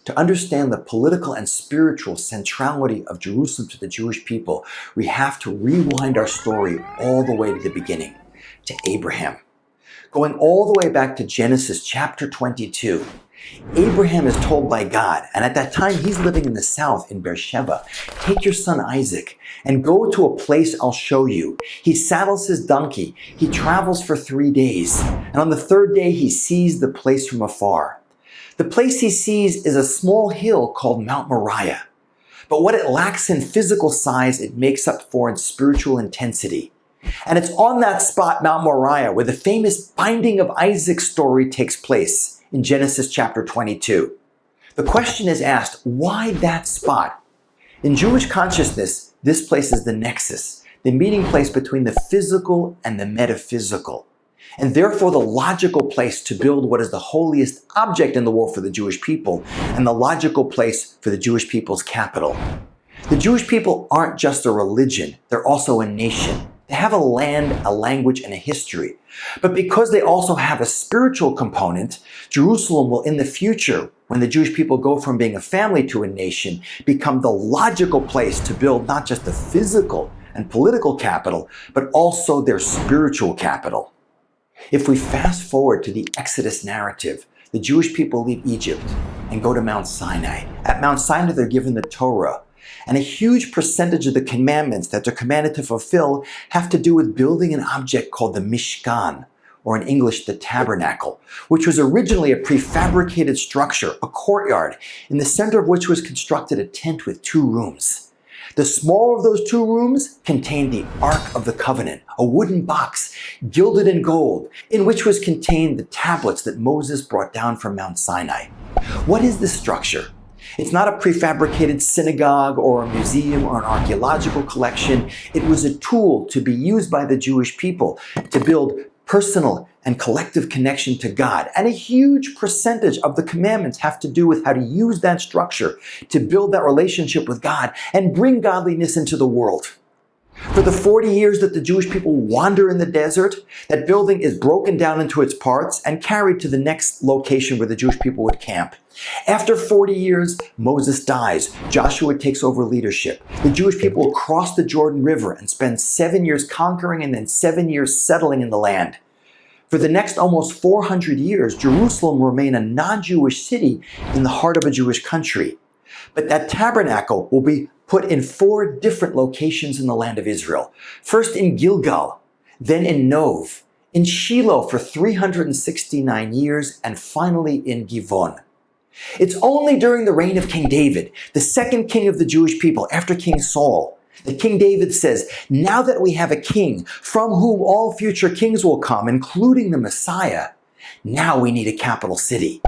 To understand the political and spiritual centrality of Jerusalem to the Jewish people, we have to rewind our story all the way to the beginning, to Abraham. Going all the way back to Genesis chapter 22, Abraham is told by God, and at that time he's living in the south in Beersheba, take your son Isaac and go to a place I'll show you. He saddles his donkey, he travels for 3 days, and on the third day he sees the place from afar. The place he sees is a small hill called Mount Moriah. But what it lacks in physical size, it makes up for in spiritual intensity. And it's on that spot, Mount Moriah, where the famous binding of Isaac story takes place in Genesis chapter 22. The question is asked, why that spot? In Jewish consciousness, this place is the nexus, the meeting place between the physical and the metaphysical, and therefore the logical place to build what is the holiest object in the world for the Jewish people, and the logical place for the Jewish people's capital. The Jewish people aren't just a religion, they're also a nation. They have a land, a language, and a history. But because they also have a spiritual component, Jerusalem will in the future, when the Jewish people go from being a family to a nation, become the logical place to build not just the physical and political capital, but also their spiritual capital. If we fast forward to the Exodus narrative, the Jewish people leave Egypt and go to Mount Sinai. At Mount Sinai, they're given the Torah. And a huge percentage of the commandments that they're commanded to fulfill have to do with building an object called the Mishkan, or in English, the Tabernacle, which was originally a prefabricated structure, a courtyard, in the center of which was constructed a tent with 2 rooms. The smaller of those 2 rooms contained the Ark of the Covenant, a wooden box gilded in gold, in which was contained the tablets that Moses brought down from Mount Sinai. What is this structure? It's not a prefabricated synagogue or a museum or an archaeological collection. It was a tool to be used by the Jewish people to build personal and collective connection to God. And a huge percentage of the commandments have to do with how to use that structure to build that relationship with God and bring godliness into the world. For the 40 years that the Jewish people wander in the desert, that building is broken down into its parts and carried to the next location where the Jewish people would camp. After 40 years, Moses dies. Joshua takes over leadership. The Jewish people will cross the Jordan River and spend 7 years conquering and then 7 years settling in the land. For the next almost 400 years, Jerusalem will remain a non-Jewish city in the heart of a Jewish country. But that tabernacle will be put in 4 different locations in the land of Israel. First in Gilgal, then in Nov, in Shiloh for 369 years, and finally in Givon. It's only during the reign of King David, the second king of the Jewish people after King Saul, that King David says, now that we have a king from whom all future kings will come, including the Messiah, now we need a capital city.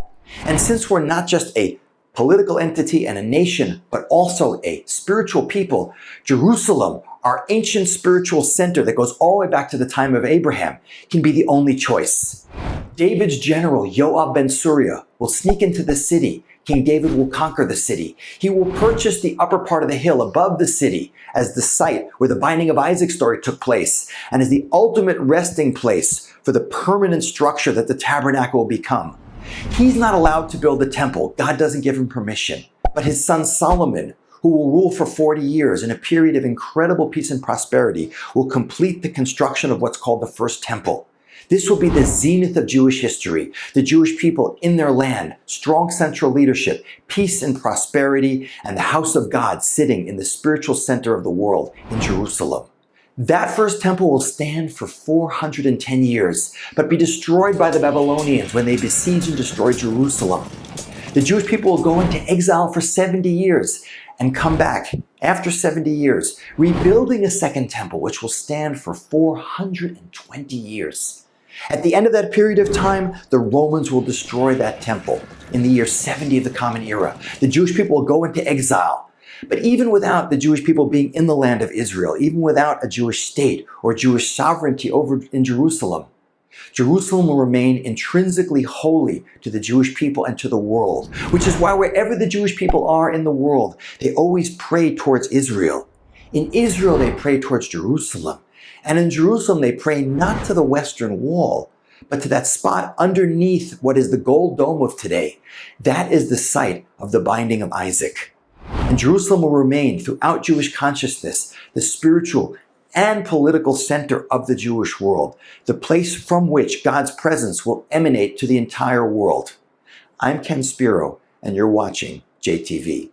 And since we're not just a political entity and a nation, but also a spiritual people, Jerusalem, our ancient spiritual center that goes all the way back to the time of Abraham, can be the only choice. David's general, Yoab ben Surya, will sneak into the city. King David will conquer the city. He will purchase the upper part of the hill above the city as the site where the binding of Isaac story took place and as the ultimate resting place for the permanent structure that the tabernacle will become. He's not allowed to build the temple. God doesn't give him permission. But his son Solomon, who will rule for 40 years in a period of incredible peace and prosperity, will complete the construction of what's called the first temple. This will be the zenith of Jewish history, the Jewish people in their land, strong central leadership, peace and prosperity, and the house of God sitting in the spiritual center of the world in Jerusalem. That first temple will stand for 410 years, but be destroyed by the Babylonians when they besiege and destroy Jerusalem. The Jewish people will go into exile for 70 years and come back after 70 years, rebuilding a second temple, which will stand for 420 years. At the end of that period of time, the Romans will destroy that temple in the year 70 of the Common Era. The Jewish people will go into exile. But even without the Jewish people being in the land of Israel, even without a Jewish state or Jewish sovereignty over in Jerusalem, Jerusalem will remain intrinsically holy to the Jewish people and to the world, which is why wherever the Jewish people are in the world, they always pray towards Israel. In Israel, they pray towards Jerusalem. And in Jerusalem, they pray not to the Western Wall, but to that spot underneath what is the gold dome of today. That is the site of the binding of Isaac. And Jerusalem will remain throughout Jewish consciousness, the spiritual and political center of the Jewish world, the place from which God's presence will emanate to the entire world. I'm Ken Spiro, and you're watching JTV.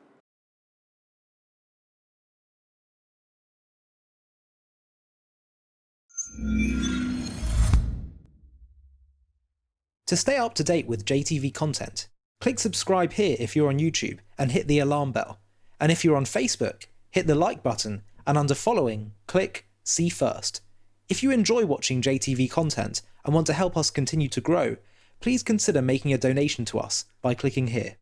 To stay up to date with JTV content, click subscribe here if you're on YouTube and hit the alarm bell. And if you're on Facebook, hit the like button and under following, click see first. If you enjoy watching JTV content and want to help us continue to grow, please consider making a donation to us by clicking here.